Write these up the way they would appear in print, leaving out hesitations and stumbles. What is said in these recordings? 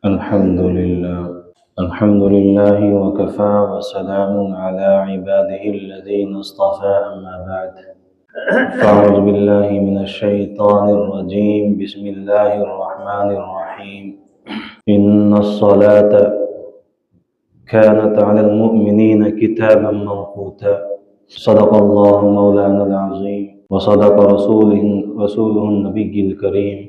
الحمد لله وكفى وسلام على عباده الذين اصطفى أما بعد فأعوذ بالله من الشيطان الرجيم بسم الله الرحمن الرحيم إن الصلاة كانت على المؤمنين كتابا موقوتا صدق الله مولانا العظيم وصدق رسوله النبي الكريم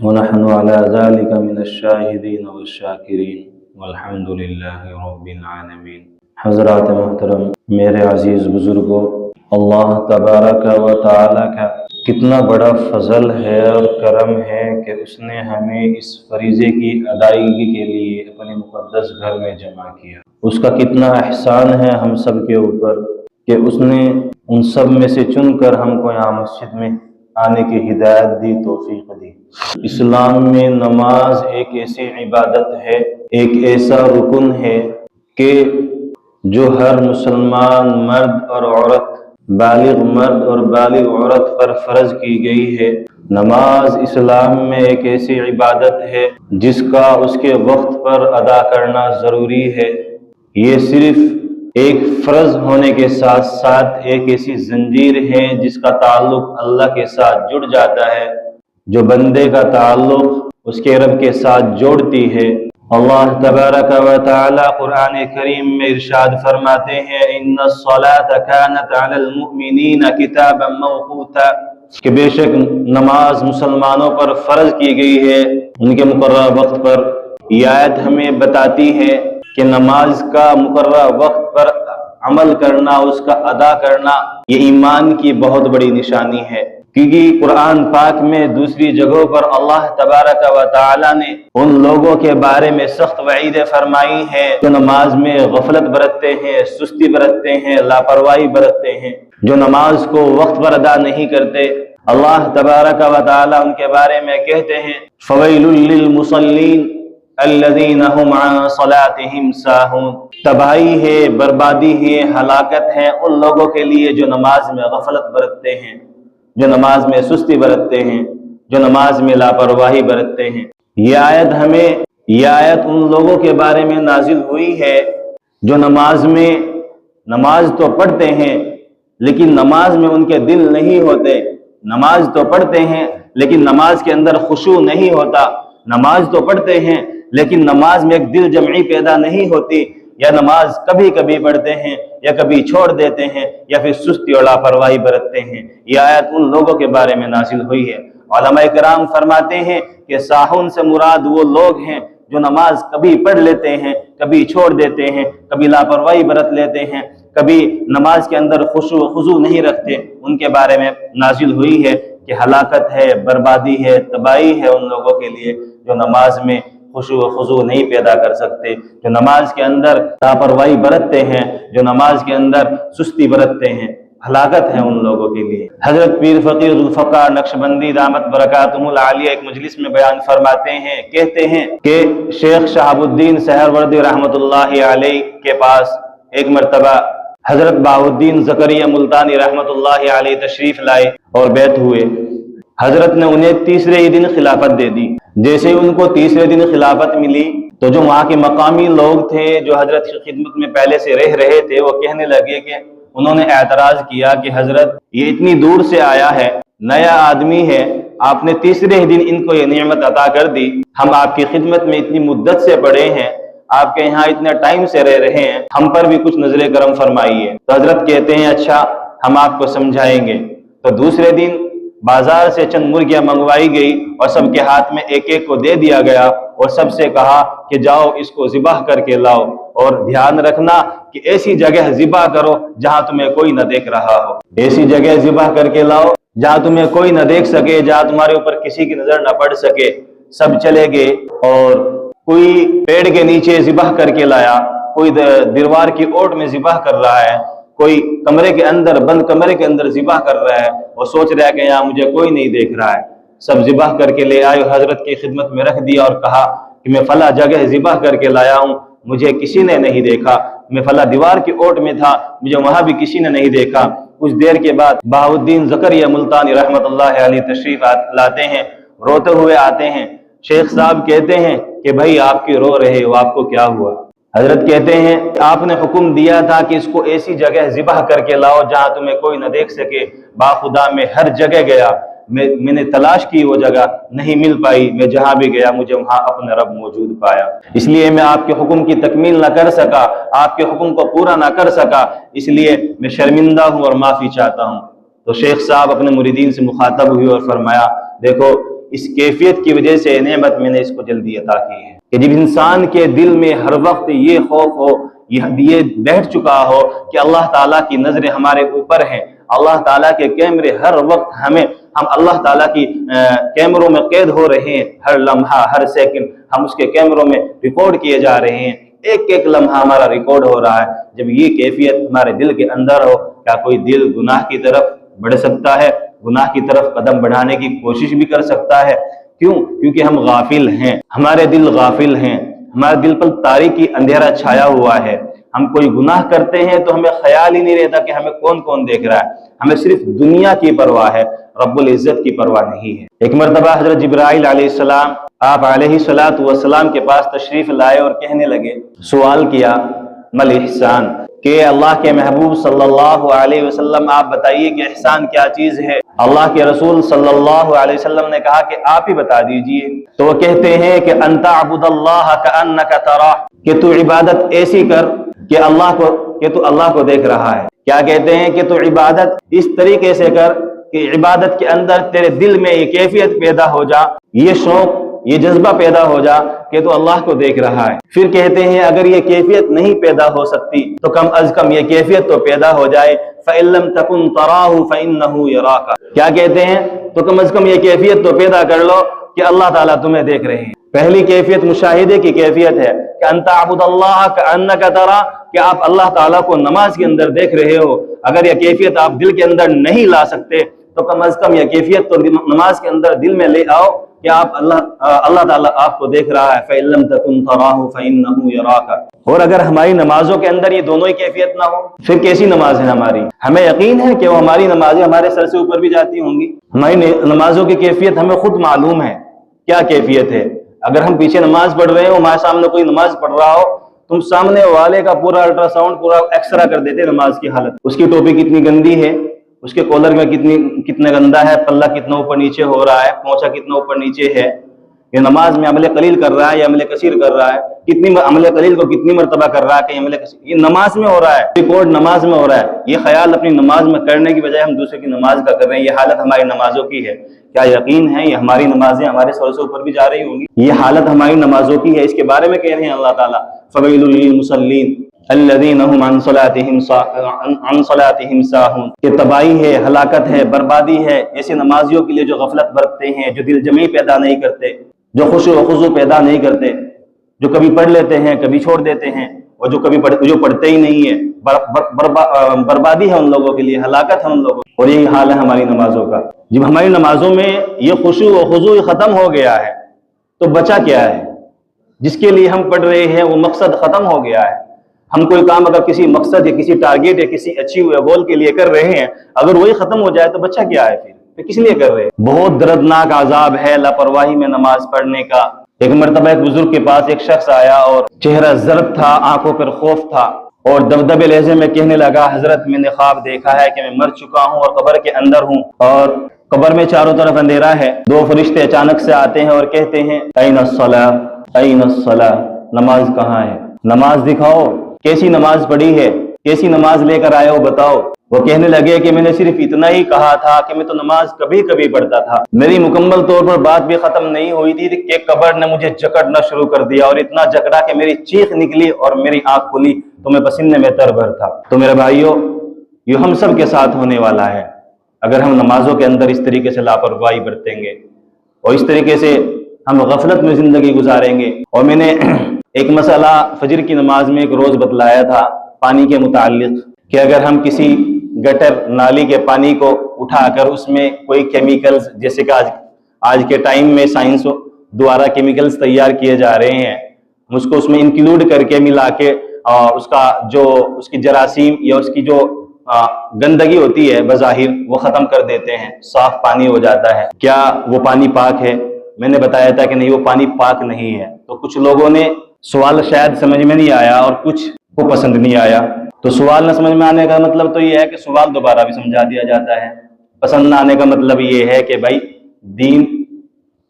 ونحن على ذلك من الشاهدين والشاكرين والحمد للہ رب العالمین۔ حضرات محترم، میرے عزیز بزرگوں، اللہ تبارک و تعالی کا کتنا بڑا فضل ہے اور کرم ہے کہ اس نے ہمیں اس فریضے کی ادائیگی کے لیے اپنے مقدس گھر میں جمع کیا۔ اس کا کتنا احسان ہے ہم سب کے اوپر کہ اس نے ان سب میں سے چن کر ہم کو یہاں مسجد میں آنے کی ہدایت دی، توفیق دی۔ اسلام میں نماز ایک ایسی عبادت ہے، ایک ایسا رکن ہے کہ جو ہر مسلمان مرد اور عورت، بالغ مرد اور بالغ عورت پر فرض کی گئی ہے۔ نماز اسلام میں ایک ایسی عبادت ہے جس کا اس کے وقت پر ادا کرنا ضروری ہے۔ یہ صرف ایک فرض ہونے کے ساتھ ساتھ ایک ایسی زنجیر ہے جس کا تعلق اللہ کے ساتھ جڑ جاتا ہے، جو بندے کا تعلق اس کے رب کے ساتھ جوڑتی ہے۔ اللہ تبارک و تعالی قرآن کریم میں ارشاد فرماتے ہیں ان الصلاۃ کانت علی المؤمنین کتابا موقوتا، کہ بے شک نماز مسلمانوں پر فرض کی گئی ہے ان کے مقررہ وقت پر۔ یہ آیت ہمیں بتاتی ہے کہ نماز کا مقررہ وقت پر عمل کرنا، اس کا ادا کرنا، یہ ایمان کی بہت بڑی نشانی ہے، کیونکہ قرآن پاک میں دوسری جگہوں پر اللہ تبارک و تعالی نے ان لوگوں کے بارے میں سخت وعیدیں فرمائی ہیں جو نماز میں غفلت برتتے ہیں، سستی برتتے ہیں، لاپرواہی برتتے ہیں، جو نماز کو وقت پر ادا نہیں کرتے۔ اللہ تبارک و تعالی ان کے بارے میں کہتے ہیں فویل للمصلین الذین هم عن صلاتهم ساہون، تباہی ہے، بربادی ہے، ہلاکت ہے ان لوگوں کے لیے جو نماز میں غفلت برتتے ہیں، جو نماز میں سستی برتتے ہیں، جو نماز میں لاپرواہی برتتے ہیں۔ یہ آیت ان لوگوں کے بارے میں نازل ہوئی ہے جو نماز تو پڑھتے ہیں لیکن نماز میں ان کے دل نہیں ہوتے، نماز تو پڑھتے ہیں لیکن نماز کے اندر خشوع نہیں ہوتا، نماز تو پڑھتے ہیں لیکن نماز میں ایک دل جمعی پیدا نہیں ہوتی، یا نماز کبھی کبھی پڑھتے ہیں یا کبھی چھوڑ دیتے ہیں یا پھر سستی اور لاپرواہی برتتے ہیں۔ یہ آیت ان لوگوں کے بارے میں نازل ہوئی ہے۔ علماء کرام فرماتے ہیں کہ ساہون سے مراد وہ لوگ ہیں جو نماز کبھی پڑھ لیتے ہیں، کبھی چھوڑ دیتے ہیں، کبھی لاپرواہی برت لیتے ہیں، کبھی نماز کے اندر خشوع و خضوع نہیں رکھتے، ان کے بارے میں نازل ہوئی ہے کہ ہلاکت ہے، بربادی ہے، تباہی ہے ان لوگوں کے لیے جو نماز میں خشوع و خضوع نہیں پیدا کر سکتے، جو نماز کے اندر لاپرواہی برتتے ہیں، جو نماز کے اندر سستی برتتے ہیں، ہلاکت ہے ان لوگوں کے لیے۔ حضرت پیر فقیر ذوالفقار نقشبندی دامت برکاتہم العالیہ ایک مجلس میں بیان فرماتے ہیں، کہتے ہیں کہ شیخ شہاب الدین سہروردی رحمۃ اللہ علیہ کے پاس ایک مرتبہ حضرت بہاء الدین زکریا ملتانی رحمۃ اللہ علیہ تشریف لائے اور بیعت ہوئے۔ حضرت نے انہیں تیسرے ہی دن خلافت دے دی۔ جیسے ہی ان کو تیسرے دن خلافت ملی تو جو وہاں کے مقامی لوگ تھے جو حضرت کی خدمت میں پہلے سے رہ رہے تھے، وہ کہنے لگے کہ انہوں نے اعتراض کیا کہ حضرت یہ اتنی دور سے آیا ہے، نیا آدمی ہے، آپ نے تیسرے ہی دن ان کو یہ نعمت عطا کر دی، ہم آپ کی خدمت میں اتنی مدت سے پڑے ہیں، آپ کے یہاں اتنے ٹائم سے رہ رہے ہیں، ہم پر بھی کچھ نظر کرم فرمائیے۔ تو حضرت کہتے ہیں اچھا ہم آپ کو سمجھائیں گے۔ تو دوسرے دن بازار سے چند مرغیاں منگوائی گئی اور سب کے ہاتھ میں ایک ایک کو دے دیا گیا اور سب سے کہا کہ جاؤ اس کو ذبح کر کے لاؤ، اور دھیان رکھنا کہ ایسی جگہ ذبح کرو جہاں تمہیں کوئی نہ دیکھ رہا ہو، ایسی جگہ ذبح کر کے لاؤ جہاں تمہیں کوئی نہ دیکھ سکے، جہاں تمہارے اوپر کسی کی نظر نہ پڑ سکے۔ سب چلے گئے اور کوئی پیڑ کے نیچے ذبح کر کے لایا، کوئی دیوار کی اوٹ میں ذبح کر رہا ہے، کوئی کمرے کے اندر بند کمرے کے اندر ذبح کر رہا ہے اور سوچ رہا ہے کہ یہاں مجھے کوئی نہیں دیکھ رہا ہے۔ سب ذبح کر کے لے آئے، حضرت کی خدمت میں رکھ دیا اور کہا کہ میں فلاں جگہ ذبح کر کے لایا ہوں، مجھے کسی نے نہیں دیکھا، میں فلاں دیوار کی اوٹ میں تھا، مجھے وہاں بھی کسی نے نہیں دیکھا۔ کچھ دیر کے بعد بہاء الدین زکریا ملتانی رحمۃ اللہ علیہ تشریف لاتے ہیں، روتے ہوئے آتے ہیں۔ شیخ صاحب کہتے ہیں کہ کہ بھائی آپ کی رو رہے ہو، آپ کو کیا ہوا؟ حضرت کہتے ہیں آپ نے حکم دیا تھا کہ اس کو ایسی جگہ ذبح کر کے لاؤ جہاں تمہیں کوئی نہ دیکھ سکے۔ باخدا میں ہر جگہ گیا، میں نے تلاش کی، وہ جگہ نہیں مل پائی، میں جہاں بھی گیا مجھے وہاں اپنا رب موجود پایا، اس لیے میں آپ کے حکم کی تکمیل نہ کر سکا، آپ کے حکم کو پورا نہ کر سکا، اس لیے میں شرمندہ ہوں اور معافی چاہتا ہوں۔ تو شیخ صاحب اپنے مریدین سے مخاطب ہوئے اور فرمایا دیکھو اس کیفیت کی وجہ سے نعمت میں نے اس کو جلدی عطا کی ہے کہ جب انسان کے دل میں ہر وقت یہ خوف ہو، یہ بیٹھ چکا ہو کہ اللہ تعالیٰ کی نظریں ہمارے اوپر ہیں، اللہ تعالیٰ کے کیمرے ہر وقت ہم اللہ تعالیٰ کی کیمروں میں قید ہو رہے ہیں، ہر لمحہ ہر سیکنڈ ہم اس کے کیمروں میں ریکارڈ کیے جا رہے ہیں، ایک ایک لمحہ ہمارا ریکارڈ ہو رہا ہے۔ جب یہ کیفیت ہمارے دل کے اندر ہو، کیا کوئی دل گناہ کی طرف بڑھ سکتا ہے؟ گناہ کی طرف قدم بڑھانے کی کوشش بھی کر سکتا ہے؟ کیوں؟ کیونکہ ہم غافل ہیں، ہمارے دل غافل ہیں، ہمارے دل پر تاریکی اندھیرا چھایا ہوا ہے۔ ہم کوئی گناہ کرتے ہیں تو ہمیں خیال ہی نہیں رہتا کہ ہمیں کون کون دیکھ رہا ہے، ہمیں صرف دنیا کی پرواہ ہے، رب العزت کی پرواہ نہیں ہے۔ ایک مرتبہ حضرت جبرائیل علیہ السلام آپ علیہ السلام کے پاس تشریف لائے اور کہنے لگے، سوال کیا مل احسان، کہ اللہ کے محبوب صلی اللہ علیہ وسلم آپ بتائیے کہ احسان کیا چیز ہے؟ اللہ کے رسول صلی اللہ علیہ وسلم نے کہا کہ آپ ہی بتا دیجئے۔ تو وہ کہتے ہیں کہ ان تعبد اللہ کأنک تراہ، کہ تو عبادت ایسی کر کہ تو اللہ کو دیکھ رہا ہے۔ کیا کہتے ہیں کہ تو عبادت اس طریقے سے کر کہ عبادت کے اندر تیرے دل میں یہ کیفیت پیدا ہو جا، یہ شوق، یہ جذبہ پیدا ہو جا کہ تو اللہ کو دیکھ رہا ہے۔ پھر کہتے ہیں اگر یہ کیفیت نہیں پیدا ہو سکتی تو کم از کم یہ کیفیت تو پیدا ہو جائے، فَإِن لَمْ تَكُنْ تَرَاهُ فَإِنَّهُ يَرَاكَ۔ کیا کہتے ہیں؟ تو کم از کم یہ کیفیت تو پیدا کر لو کہ اللہ تعالیٰ تمہیں دیکھ رہے ہیں۔ پہلی کیفیت مشاہدے کی کیفیت ہے کہ ان تعبد اللہ کأنک تراہ، کہ آپ اللہ تعالیٰ کو نماز کے اندر دیکھ رہے ہو۔ اگر یہ کیفیت آپ دل کے اندر نہیں لا سکتے تو کم از کم یہ کیفیت تو نماز کے اندر دل میں لے آؤ کہ آپ اللہ تعالیٰ آپ کو دیکھ رہا ہے، فَإِن لَمْ تَكُنْ تَرَاهُ فَإِنَّهُ يَرَاكَ۔ اور اگر ہماری نمازوں کے اندر یہ دونوں ہی کیفیت نہ ہو پھر کیسی نماز ہے ہماری؟ ہمیں یقین ہے کہ وہ ہماری نمازیں ہمارے سر سے اوپر بھی جاتی ہوں گی۔ ہماری نمازوں کی کیفیت ہمیں خود معلوم ہے کیا کیفیت ہے۔ اگر ہم پیچھے نماز پڑھ رہے ہو، ہمارے سامنے کوئی نماز پڑھ رہا ہو، تم سامنے والے کا پورا الٹرا ساؤنڈ، پورا ایکسرا کر دیتے نماز کی حالت، اس کی ٹوپی کتنی گندی ہے، اس کے کالر میں کتنا گندا ہے، پلہ کتنا اوپر نیچے ہو رہا ہے، پونچھا کتنا اوپر نیچے ہے، یہ نماز میں عمل قلیل کر رہا ہے یا عمل کثیر کر رہا ہے، کتنی عمل قلیل کو کتنی مرتبہ کر رہا ہے کہ عمل کثیر، یہ نماز میں ہو رہا ہے، ریکارڈ نماز میں ہو رہا ہے۔ یہ خیال اپنی نماز میں کرنے کی بجائے ہم دوسرے کی نماز کا کر رہے ہیں، یہ حالت ہماری نمازوں کی ہے۔ کیا یقین ہے یہ ہماری نمازیں ہمارے سر سے اوپر بھی جا رہی ہوں گی؟ یہ حالت ہماری نمازوں کی ہے، اس کے بارے میں کہہ رہے ہیں اللہ تعالیٰ فَوَيْلٌ لِّلْمُصَلِّينَ الَّذِينَ هُمْ عَنْ صَلَاتِهِمْ سَاهُونَ، کہ تباہی ہے، ہلاکت ہے، بربادی ہے ایسے نمازیوں کے لیے جو غفلت برتتے ہیں، جو دل جمعی پیدا نہیں کرتے، جو خشوع و خضوع پیدا نہیں کرتے، جو کبھی پڑھ لیتے ہیں کبھی چھوڑ دیتے ہیں، اور جو پڑھتے ہی نہیں ہے، بربادی ہے ان لوگوں کے لیے، ہلاکت ہے ان لوگوں، اور یہی حال ہے ہماری نمازوں کا۔ جب ہماری نمازوں میں یہ خشوع و خضوع ختم ہو گیا ہے تو بچا کیا ہے؟ جس کے لیے ہم پڑھ رہے ہیں وہ مقصد ختم ہو گیا ہے۔ ہم کوئی کام اگر کسی مقصد یا کسی ٹارگیٹ یا کسی اچیو یا گول کے لیے کر رہے ہیں، اگر وہی ختم ہو جائے تو بچا کیا ہے؟ پھر کس لیے کر رہے ہیں؟ بہت دردناک عذاب ہے لاپرواہی میں نماز پڑھنے کا۔ ایک مرتبہ ایک بزرگ کے پاس ایک شخص آیا اور چہرہ زرد تھا، آنکھوں پر خوف تھا، اور دبدبے لہجے میں کہنے لگا حضرت میں نے خواب دیکھا ہے کہ میں مر چکا ہوں اور قبر کے اندر ہوں، اور قبر میں چاروں طرف اندھیرا ہے، دو فرشتے اچانک سے آتے ہیں اور کہتے ہیں این الصلاۃ این الصلاۃ، نماز کہاں ہے؟ نماز دکھاؤ، کیسی نماز پڑھی ہے، کیسی نماز لے کر آئے ہو بتاؤ۔ وہ کہنے لگے کہ میں نے صرف اتنا ہی کہا تھا کہ میں تو نماز کبھی کبھی پڑھتا تھا، میری مکمل طور پر بات بھی ختم نہیں ہوئی تھی کہ قبر نے مجھے جکڑنا شروع کر دیا، اور اتنا جکڑا کہ میری چیخ نکلی اور میری آنکھ کھلی تو میں پسینے میں تر بھر تھا۔ تو میرے بھائیوں، یہ ہم سب کے ساتھ ہونے والا ہے اگر ہم نمازوں کے اندر اس طریقے سے لاپرواہی برتیں گے اور اس طریقے سے ہم غفلت میں زندگی گزاریں گے۔ اور میں نے ایک مسئلہ فجر کی نماز میں ایک روز بتلایا تھا پانی کے متعلق، کہ اگر ہم کسی گٹر نالی کے پانی کو اٹھا کر اس میں کوئی کیمیکلز، جیسے کہ آج کے ٹائم میں سائنس دوارا کیمیکلز تیار کیے جا رہے ہیں، اس کو اس میں انکلوڈ کر کے ملا کے اس کی جراثیم یا اس کی جو گندگی ہوتی ہے بظاہر وہ ختم کر دیتے ہیں، صاف پانی ہو جاتا ہے۔ کیا وہ پانی پاک ہے؟ میں نے بتایا تھا کہ نہیں، وہ پانی پاک نہیں ہے۔ تو کچھ لوگوں نے سوال شاید سمجھ میں نہیں آیا اور کچھ کو پسند نہیں آیا. تو سوال نہ سمجھ میں آنے کا مطلب تو یہ ہے کہ سوال دوبارہ بھی سمجھا دیا جاتا ہے. پسند نہ آنے کا مطلب یہ ہے کہ بھائی دین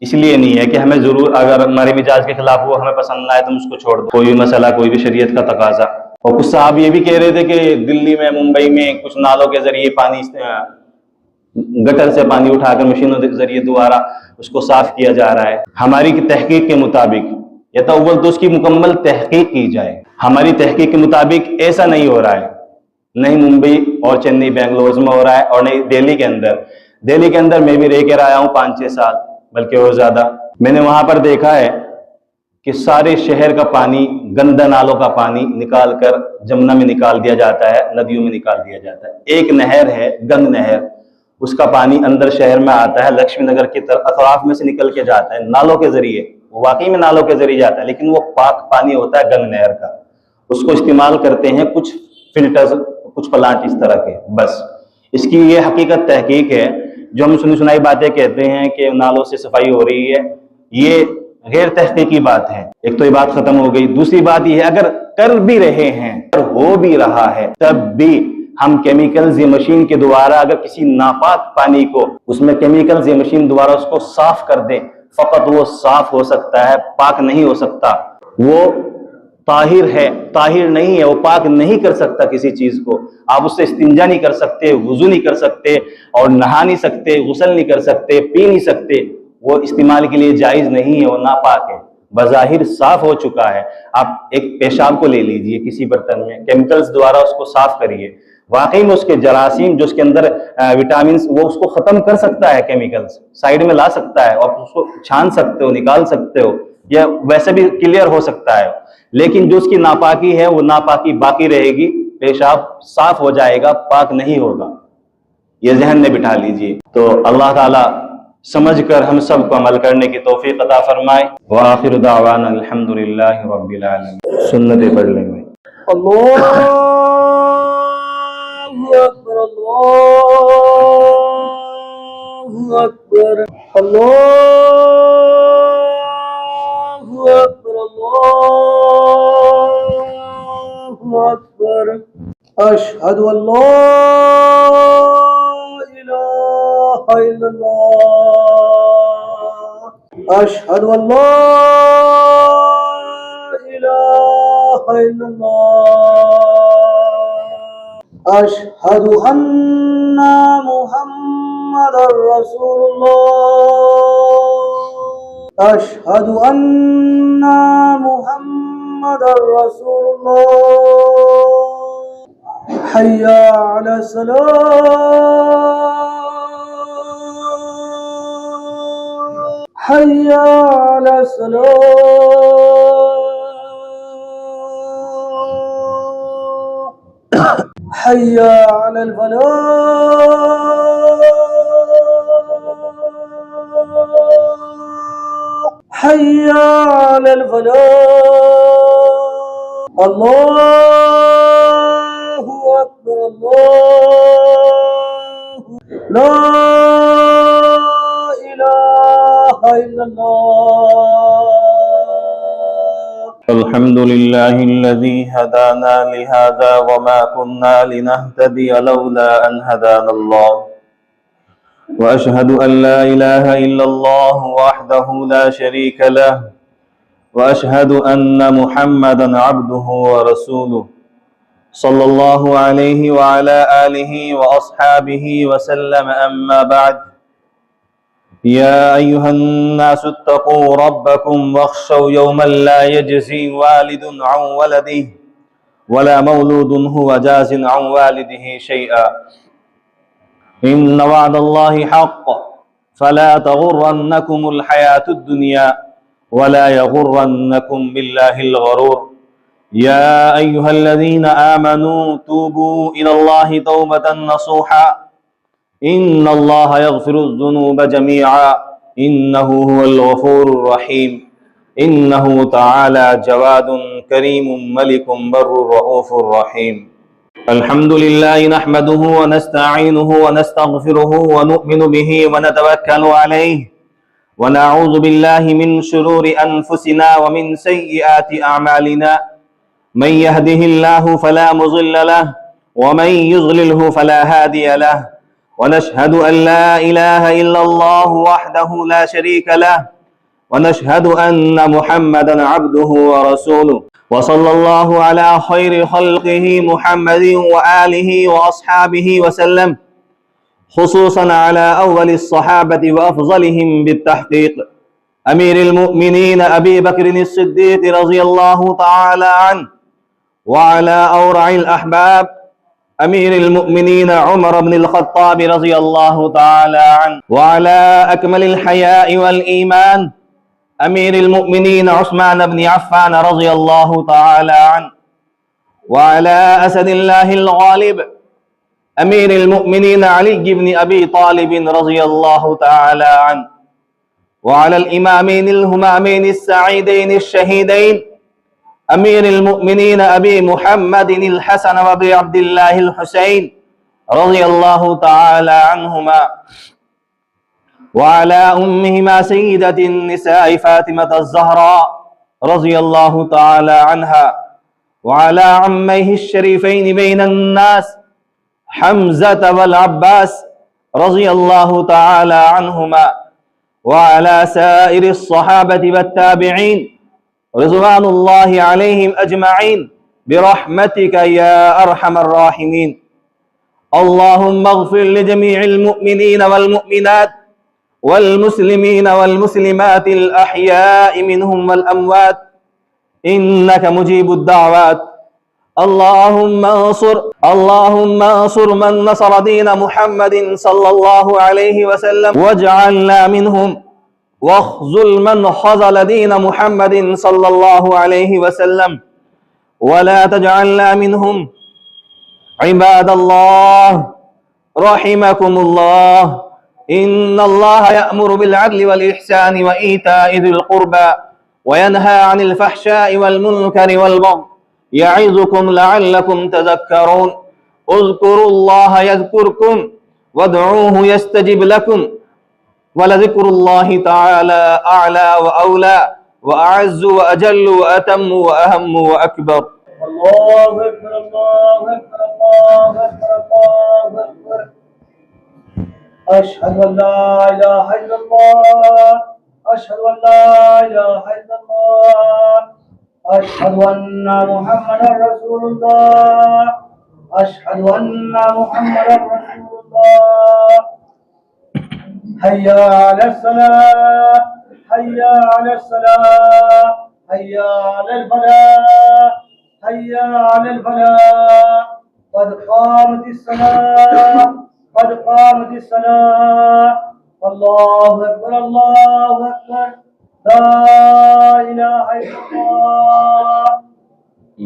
اس لیے نہیں ہے کہ ہمیں ضرور اگر ہمارے مزاج کے خلاف وہ ہمیں پسند نہ آئے تو ہم اس کو چھوڑ دیں. کوئی بھی مسئلہ، کوئی بھی شریعت کا تقاضا. اور کچھ صاحب یہ بھی کہہ رہے تھے کہ دلی میں، ممبئی میں کچھ نالوں کے ذریعے پانی، گٹر سے پانی اٹھا کر مشینوں کے ذریعے دوبارہ اس کو صاف کیا جا رہا ہے. ہماری تحقیق کے مطابق یا تو اول تو اس کی مکمل تحقیق کی جائے. ہماری تحقیق کے مطابق ایسا نہیں ہو رہا ہے، نہیں ممبئی اور چنئی بنگلور میں ہو رہا ہے اور نہیں دہلی کے اندر. دہلی کے اندر میں بھی رہ کے آیا ہوں 5-6 سال بلکہ اور زیادہ. میں نے وہاں پر دیکھا ہے کہ سارے شہر کا پانی، گندہ نالوں کا پانی نکال کر جمنا میں نکال دیا جاتا ہے، ندیوں میں نکال دیا جاتا ہے. ایک نہر ہے گند نہر، اس کا پانی اندر شہر میں آتا ہے، لکشمی نگر کے اطراف میں سے نکل کے جاتا ہے نالوں کے ذریعے. وہ واقعی میں نالوں کے ذریعے جاتا ہے لیکن وہ پاک پانی ہوتا ہے گند نہر کا. اس کو استعمال کرتے ہیں کچھ فلٹرز، کچھ پلانٹ اس طرح کے. بس اس کی یہ حقیقت تحقیق ہے. جو ہم سنی سنائی باتیں کہتے ہیں کہ نالوں سے صفائی ہو رہی ہے، یہ غیر تحقیقی بات ہے. ایک تو یہ بات ختم ہو گئی. دوسری بات یہ ہے اگر کر بھی رہے ہیں اور ہو بھی رہا ہے تب بھی ہم کیمیکلز یا مشین کے دوارا اگر کسی ناپاک پانی کو اس میں کیمیکلز یا مشین دوارا اس کو صاف کر دیں، فقط وہ صاف ہو سکتا ہے، پاک نہیں ہو سکتا. وہ طاہر ہے، طاہر نہیں ہے، وہ پاک نہیں کر سکتا کسی چیز کو. آپ اس سے استنجا نہیں کر سکتے، وضو نہیں کر سکتے اور نہا نہیں سکتے، غسل نہیں کر سکتے، پی نہیں سکتے. وہ استعمال کے لیے جائز نہیں ہے، وہ ناپاک ہے. بظاہر صاف ہو چکا ہے. آپ ایک پیشاب کو لے لیجئے کسی برتن میں، کیمیکلز دوارا اس کو صاف کریے، واقعی میں اس کے جراثیم جو اس کے اندر وٹامنز وہ اس کو ختم کر سکتا ہے. کیمیکلز سائیڈ میں لا سکتا ہے اور اس کو چھان سکتے ہو، نکال سکتے ہو، یا ویسے بھی کلیئر ہو سکتا ہے. لیکن جو اس کی ناپاکی ہے وہ ناپاکی باقی رہے گی. پیشاب صاف ہو جائے گا، پاک نہیں ہوگا. یہ ذہن میں بٹھا لیجئے. تو اللہ تعالی سمجھ کر ہم سب کو عمل کرنے کی توفیق عطا فرمائے. وآخر دعوانا الحمدللہ رب العالمین. سنتیں پڑھ لیں گے. اللہ اکبر، اللہ اکبر، اللہ اکبر، اللہ اکبر. اشہد ان لا الہ الا اللہ، اشہد ان لا الہ الا اللہ، اشہد ان محمد رسول اللہ، اشہد ان محمد رسول اللہ. حی علی الصلاة، حی علی الصلاة، حی علی الفلاح، حی علی الفلاح. اللہ اکبر، اللہ لا الہ الا اللہ. الحمد لله الذي هدانا لهذا وما كنا لنهتدي لولا أن هدانا الله وأشهد أن لا إله إلا الله وحده لا شريك له وأشهد أن محمدا عبده ورسوله صلى الله عليه وعلى آله وأصحابه وسلم. أما بعد، يا أيها الناس اتقوا ربكم واخشوا يوما لا يجزي والد عن ولده ولا مولود هو جاز عن والده شيئا. إن وعد الله حق فلا تغرنكم الحياة الدنيا ولا يغرنكم بالله الغرور. يا أيها الذين آمنوا توبوا إلى الله توبة نصوحا إن الله يغفر الذنوب جميعا إنه هو الغفور الرحيم. إنه تعالى جواد كريم ملك بر رؤوف رحيم. الحمد لله نحمده ونستعينه ونستغفره ونؤمن به ونتوكل عليه ونعوذ بالله من شرور أنفسنا ومن سيئات أعمالنا من يهده الله فلا مضل له ومن يضلله فلا هادي له ونشهد أن لا إله إلا الله وحده لا شريك له ونشهد أن محمدا عبده ورسوله وصلى الله على خير خلقه محمد وآله وأصحابه وسلم خصوصا على أول الصحابة وأفضلهم بالتحقيق أمير المؤمنين أبي بكر الصديق رضي الله تعالى عنه وعلى أورع الأحباب أمير المؤمنين عمر بن الخطاب رضي الله تعالى عنه وعلى أكمل الحياء والإيمان أمير المؤمنين عثمان بن عفان رضي الله تعالى عنه وعلى أسد الله الغالب أمير المؤمنين علي بن أبي طالب رضي الله تعالى عنه وعلى الإمامين الهمامين السعيدين الشهيدين أمير المؤمنين أبي محمد الحسن وأبي عبد الله الحسين رضي الله تعالى عنهما وعلى أمهما سيدة النساء فاطمة الزهراء رضي الله تعالى عنها وعلى عميه الشريفين بين الناس حمزة والعباس رضي الله تعالى عنهما وعلى سائر الصحابة والتابعين رضوان الله عليهم أجمعين برحمتك يا أرحم الراحمين. اللهم اغفر لجميع المؤمنين والمؤمنات والمسلمين والمسلمات الأحياء منهم والأموات إنك مجيب الدعوات. اللهم انصر من نصر دين محمد صلى الله عليه وسلم واجعلنا منهم واخذل من خذل دين محمد صلى الله عليه وسلم ولا تجعلنا منهم. عباد الله رحمكم الله إن الله يأمر بالعدل والإحسان وإيتاء ذي القربى وينهى عن الفحشاء والمنكر والبغي يعظكم لعلكم تذكرون. اذكروا الله يذكركم وادعوه يستجب لكم ولذكر الله تعالى أعلى وأولى وأعز وأجل وأتم وأهم وأكبر. الله أكبر الله أكبر الله أكبر الله أكبر. أشهد أن لا إله إلا الله أشهد أن لا إله إلا الله أشهد أن محمدا رسول الله أشهد أن محمدا رسول الله. حي على الصلاة حي على الصلاة حي على الفلاح حي على الفلاح. قد قامت الصلاة قد قامت الصلاة. الله أكبر الله أكبر لا إله إلا الله.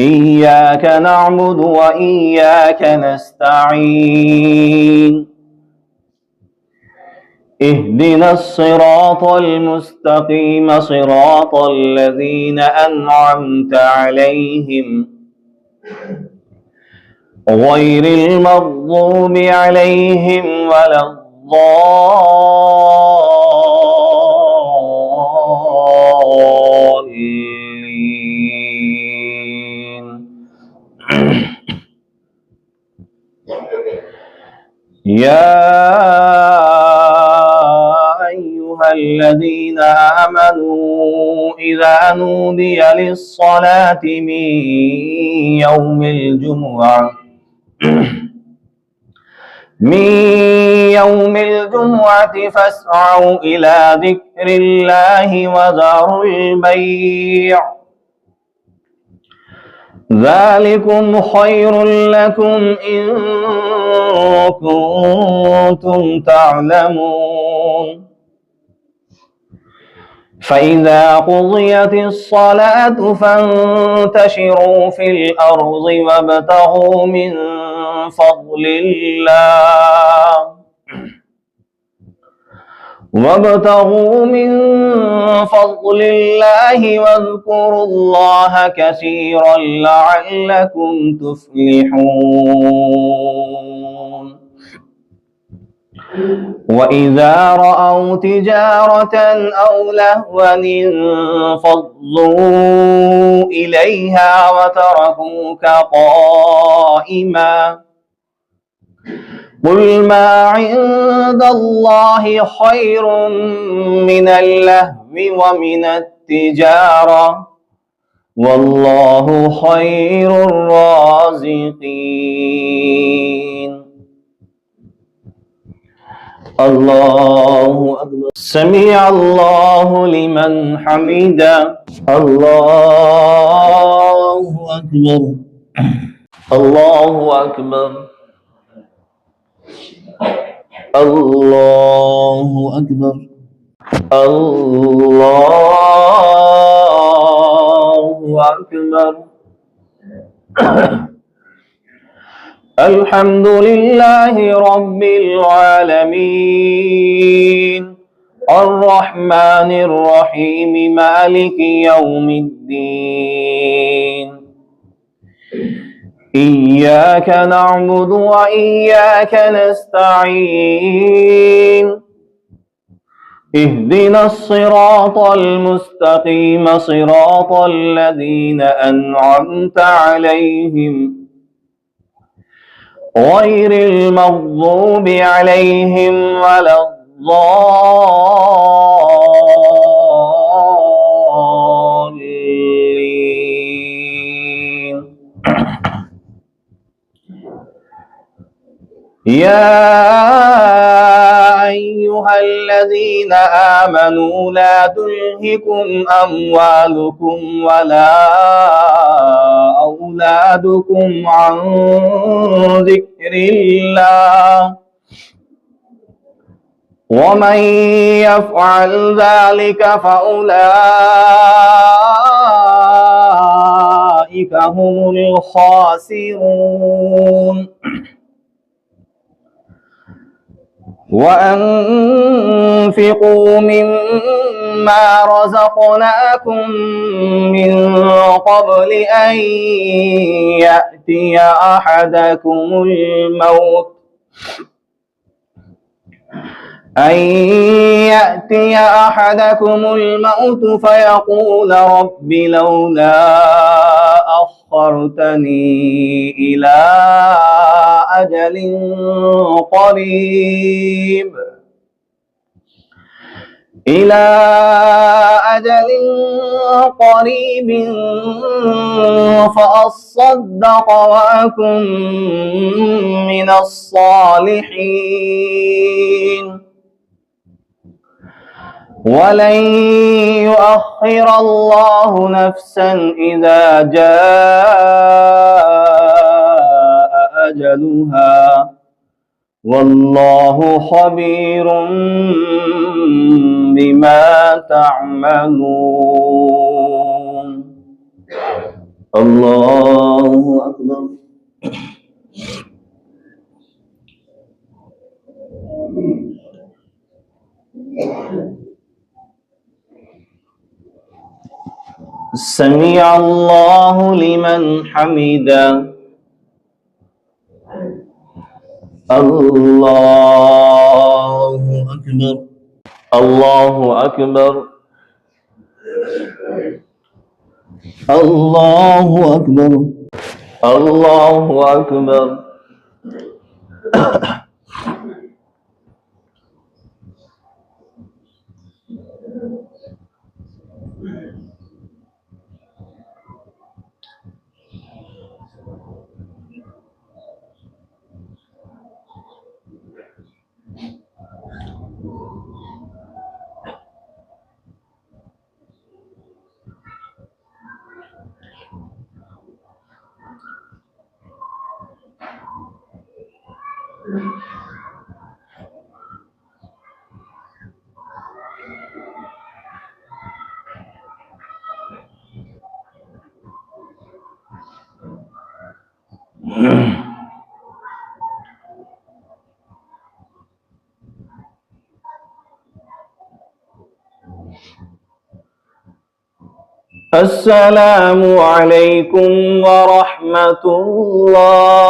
إياك نعبد وإياك نستعين. اهدنا الصراط المستقيم صراط الذين أنعمت عليهم غير المغضوب عليهم ولا الضالين. يا أيها الذين آمنوا إذا نودي للصلاة من يوم الجمعة فاسعوا إلى ذكر الله وذروا البيع ذلكم خير لكم إن كنتم تعلمون. فإذا قضيت الصلاة فانتشروا في الأرض وابتغوا من فضل الله واذكروا الله كثيرا لعلكم تفلحون. وإذا رأوا تجارة أو لهوا انفضوا إليها وتركوك قائما قل ما عند الله خير من اللهو ومن التجارة والله خير الرازقين. الله أكبر. سمع الله لمن حمده. الله أكبر. الله أكبر. الله أكبر. الله أكبر. الحمد لله رب العالمين الرحمن الرحيم مالك يوم الدين إياك نعبد وإياك نستعين اهدنا الصراط المستقيم صراط الذين أنعمت عليهم غير المغضوب عليهم ولا الضالين. يا أيها الذين آمنوا لا تلهكم أموالكم ولا أولادكم عن ذكر الله ومن يفعل ذلك فأولئك هم الخاسرون. وأنفقوا مما رزقناكم من قبل أن يأتي أحدكم الموت فيقول رب لولا أخرتني إلى أجل قريب فأصدق وأكن من الصالحين ولن يؤخر الله نفسا إذا جاء أجلها والله خبير بما تعملون. الله أكبر. سمع الله لمن حمده. الله أكبر. الله أكبر. الله أكبر. الله أكبر. السلام علیکم ورحمۃ اللہ.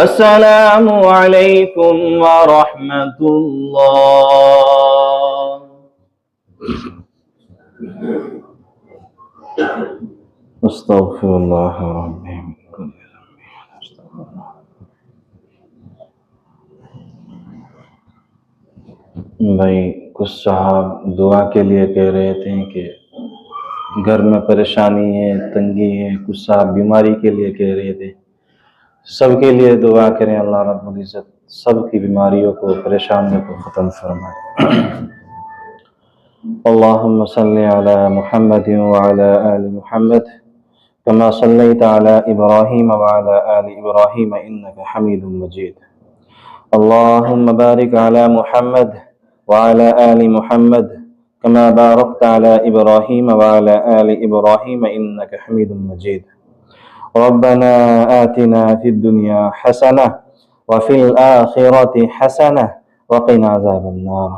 السلام علیکم ورحمۃ اللہ. استغفر اللہ ربی من کل ذنب. بھائی کچھ صاحب دعا کے لیے کہہ رہے تھے کہ گھر میں پریشانی ہے، تنگی ہے. کچھ صاحب بیماری کے لیے کہہ رہے تھے. سب کے لیے دعا کریں، اللہ رب العزت سب کی بیماریوں کو، پریشانیوں کو ختم فرمائے. اللہم صلی علی محمد وعلی آل محمد كما صليت على إبراهيم وعلى آل إبراهيم إنك حميد مجيد. اللهم بارك على محمد وعلى آل محمد كما باركت على إبراهيم وعلى آل إبراهيم إنك حميد مجيد. ربنا آتنا في الدنيا حسنة وفي الآخرة حسنة وقنا عذاب النار.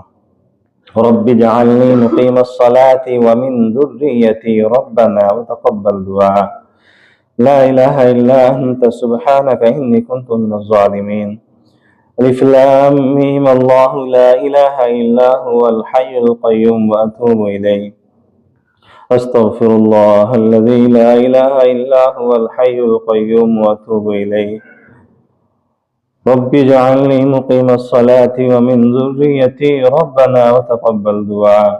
رب اجعلني مقيم الصلاة ومن ذريتي ربنا وتقبل دعاء. لا إله إلا أنت سبحانك إني كنت من الظالمين. الف لام میم اللہ لا الہ الا هو الحي القيوم وأتوب إليه. استغفر الله الذي لا إله إلا هو الحي القيوم وأتوب إليه. رب اجعلني مقيم الصلاة ومن ذريتي ربنا وتقبل دعاء.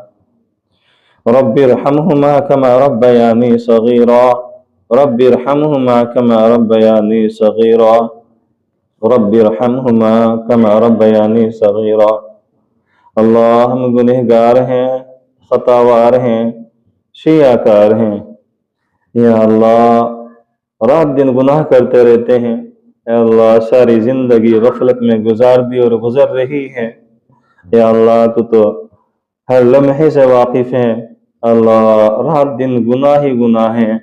رب ارحمهما كما ربياني صغيرا. رب ارحمهما كما ربياني صغيرا. رب ارحمهما كما ربياني صغيرا. اللہ ہم گنہگار ہیں، خطاوار ہیں، شیعہ کار ہیں. یا اللہ رات دن گناہ کرتے رہتے ہیں. یا اللہ ساری زندگی غفلت میں گزار دی اور گزر رہی ہے. یا اللہ تو ہر لمحے سے واقف ہے. اللہ رات دن گناہ ہی گناہ ہیں،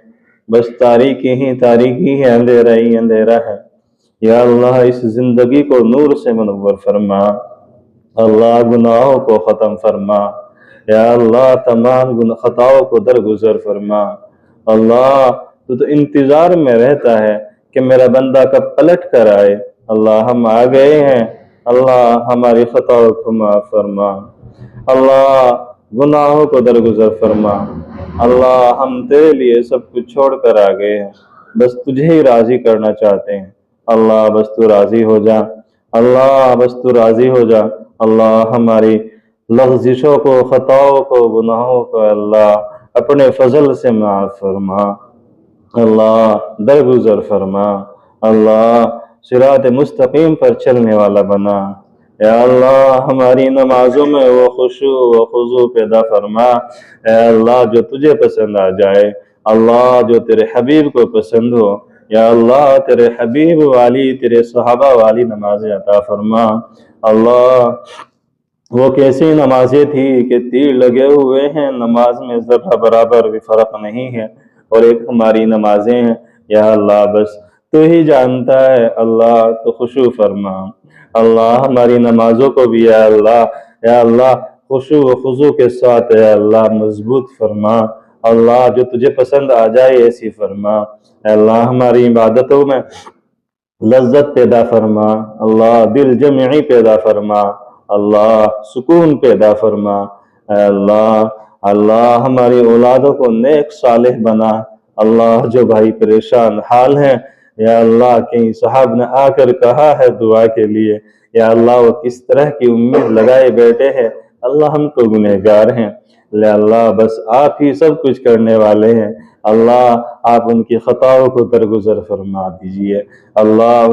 بس تاریکی ہی تاریکی ہے، اندھیرا ہی اندھیرا ہے. یا اللہ اس زندگی کو نور سے منور فرما. اللہ گناہوں کو ختم فرما. یا اللہ تمام خطاؤں کو درگزر فرما. اللہ تو انتظار میں رہتا ہے کہ میرا بندہ کب پلٹ کر آئے. اللہ ہم آ گئے ہیں، اللہ ہماری خطاؤں کو معاف فرما. اللہ گناہوں کو درگزر فرما. اللہ ہم تیرے لیے سب کچھ چھوڑ کر آ گئے ہیں، بس تجھے ہی راضی کرنا چاہتے ہیں. اللہ بس تو راضی ہو جا. اللہ بس تو راضی ہو جا. اللہ ہماری لغزشوں کو، خطاؤں کو، گناہوں کو اللہ اپنے فضل سے معاف فرما. اللہ درگزر فرما. اللہ صراط مستقیم پر چلنے والا بنا. یا اللہ ہماری نمازوں میں وہ خشوع و خضوع پیدا فرما. اے اللہ جو تجھے پسند آ جائے. اللہ جو تیرے حبیب کو پسند ہو. یا اللہ تیرے حبیب والی، تیرے صحابہ والی نمازیں عطا فرما. اللہ وہ کیسی نمازیں تھی کہ تیر لگے ہوئے ہیں، نماز میں ذرہ برابر بھی فرق نہیں ہے، اور ایک ہماری نمازیں ہیں. یا اللہ بس تو ہی جانتا ہے. اللہ تو خشوع فرما. اللہ ہماری نمازوں کو بھی یا اللہ خشوع و خضوع کے ساتھ یا اللہ مضبوط فرما. اللہ جو تجھے پسند آ جائے ایسی فرما. اے اللہ ہماری عبادتوں میں لذت پیدا فرما. اللہ دل جمعی پیدا فرما. اللہ سکون پیدا فرما. اے اللہ ہماری اولادوں کو نیک صالح بنا. اللہ جو بھائی پریشان حال ہیں، یا اللہ کہیں صاحب نے آ کر کہا ہے دعا کے لیے، یا اللہ وہ کس طرح کی امید لگائے بیٹھے ہیں. اللہ ہم تو گنہگار ہیں، یا اللہ بس آپ ہی سب کچھ کرنے والے ہیں. اللہ آپ ان کی خطاؤں کو درگزر فرما دیجئے. اللہ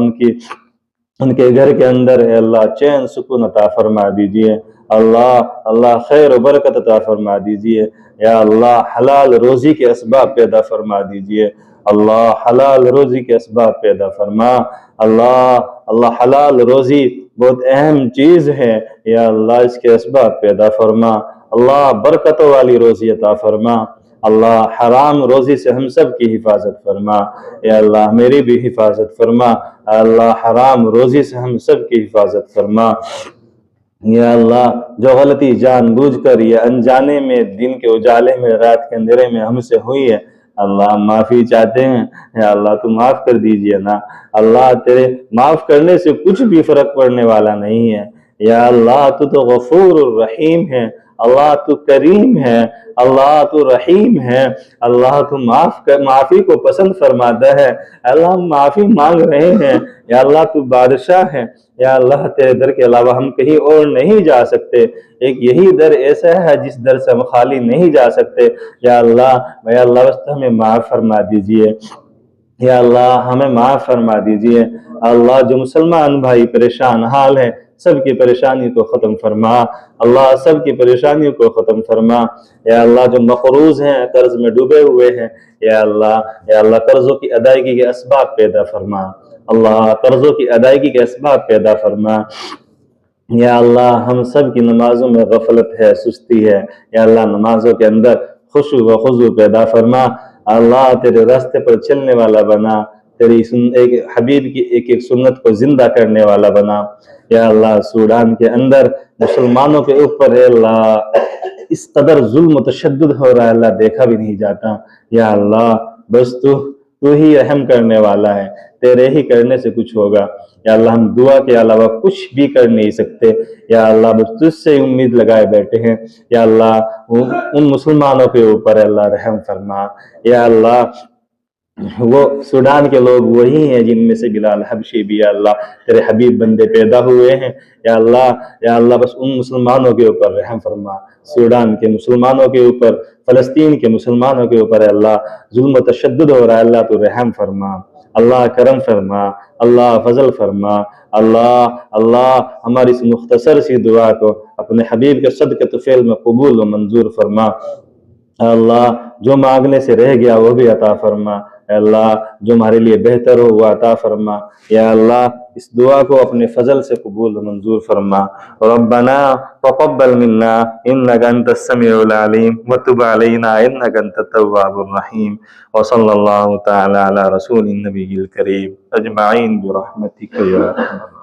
ان کے گھر کے اندر ہے اللہ چین سکون عطا فرما دیجئے. اللہ خیر و برکت عطا فرما دیجئے. یا اللہ حلال روزی کے اسباب پیدا فرما دیجئے. اللہ حلال روزی کے اسباب پیدا فرما. اللہ حلال روزی بہت اہم چیز ہے. یا اللہ اس کے اسباب پیدا فرما. اللہ برکتوں والی روزی عطا فرما. اللہ حرام روزی سے ہم سب کی حفاظت فرما. یا اللہ میری بھی حفاظت فرما. اللہ حرام روزی سے ہم سب کی حفاظت فرما. یا اللہ جو غلطی جان بوجھ کر یا انجانے میں دن کے اجالے میں رات کے اندھیرے میں ہم سے ہوئی ہے اللہ ہم معافی چاہتے ہیں، یا اللہ تو معاف کر دیجئے نا۔ اللہ تیرے معاف کرنے سے کچھ بھی فرق پڑنے والا نہیں ہے، یا اللہ تو غفور الرحیم ہے، اللہ تو کریم ہے، اللہ تو رحیم ہے، اللہ تو معافی کو پسند فرماتا ہے۔ اللہ ہم معافی مانگ رہے ہیں، یا اللہ تو بادشاہ ہے، یا اللہ تیرے در کے علاوہ ہم کہیں اور نہیں جا سکتے، ایک یہی در ایسا ہے جس در سے ہم خالی نہیں جا سکتے، یا اللہ بس ہمیں معاف فرما دیجئے، یا اللہ ہمیں معاف فرما دیجئے۔ اللہ جو مسلمان بھائی پریشان حال ہیں سب کی پریشانی کو ختم فرما، اللہ سب کی پریشانیوں کو ختم فرما، یا اللہ جو مقروض ہیں قرض میں ڈوبے ہوئے ہیں یا اللہ قرضوں کی ادائیگی کے اسباب پیدا فرما، اللہ قرضوں کی ادائیگی کے اسباب پیدا فرما، یا اللہ ہم سب کی نمازوں میں غفلت ہے، سستی ہے، یا اللہ نمازوں کے اندر خشوع و خضوع پیدا فرما، اللہ تیرے راستے پر چلنے والا بنا، تیری ایک حبیب کی ایک سنت کو زندہ کرنے والا بنا، یا اللہ سوڈان کے اندر مسلمانوں کے اوپر ہے اللہ اس قدر ظلم و تشدد ہو رہا ہے اللہ دیکھا بھی نہیں جاتا، یا اللہ بس تو ہی رحم کرنے والا ہے، تیرے ہی کرنے سے کچھ ہوگا، یا اللہ ہم دعا کے علاوہ کچھ بھی کر نہیں سکتے، یا اللہ بس تجھ سے امید لگائے بیٹھے ہیں، یا اللہ ان مسلمانوں کے اوپر اللہ رحم فرما، یا اللہ وہ سوڈان کے لوگ وہی ہیں جن میں سے بلال حبشی بھی یا اللہ تیرے حبیب بندے پیدا ہوئے ہیں، یا اللہ بس ان مسلمانوں کے اوپر رحم فرما، سوڈان کے مسلمانوں کے اوپر، فلسطین کے مسلمانوں کے اوپر اللہ ظلم و تشدد ہو رہا ہے اللہ تو رحم فرما، اللہ کرم فرما، اللہ فضل فرما، اللہ ہماری اس مختصر سی دعا کو اپنے حبیب کے صدقے طفیل میں قبول و منظور فرما، اللہ جو مانگنے سے رہ گیا وہ بھی عطا فرما، اللہ جو ہمارے لیے بہتر ہو وہ عطا فرما، یا اللہ اس دعا کو اپنے فضل سے قبول و منظور فرما۔ ربنا تقبل منا انك انت السميع العليم وتب علينا انك انت التواب الرحيم، وصلى الله تعالى على رسول النبي الكريم اجمعين برحمتك يا ارحم الراحمين۔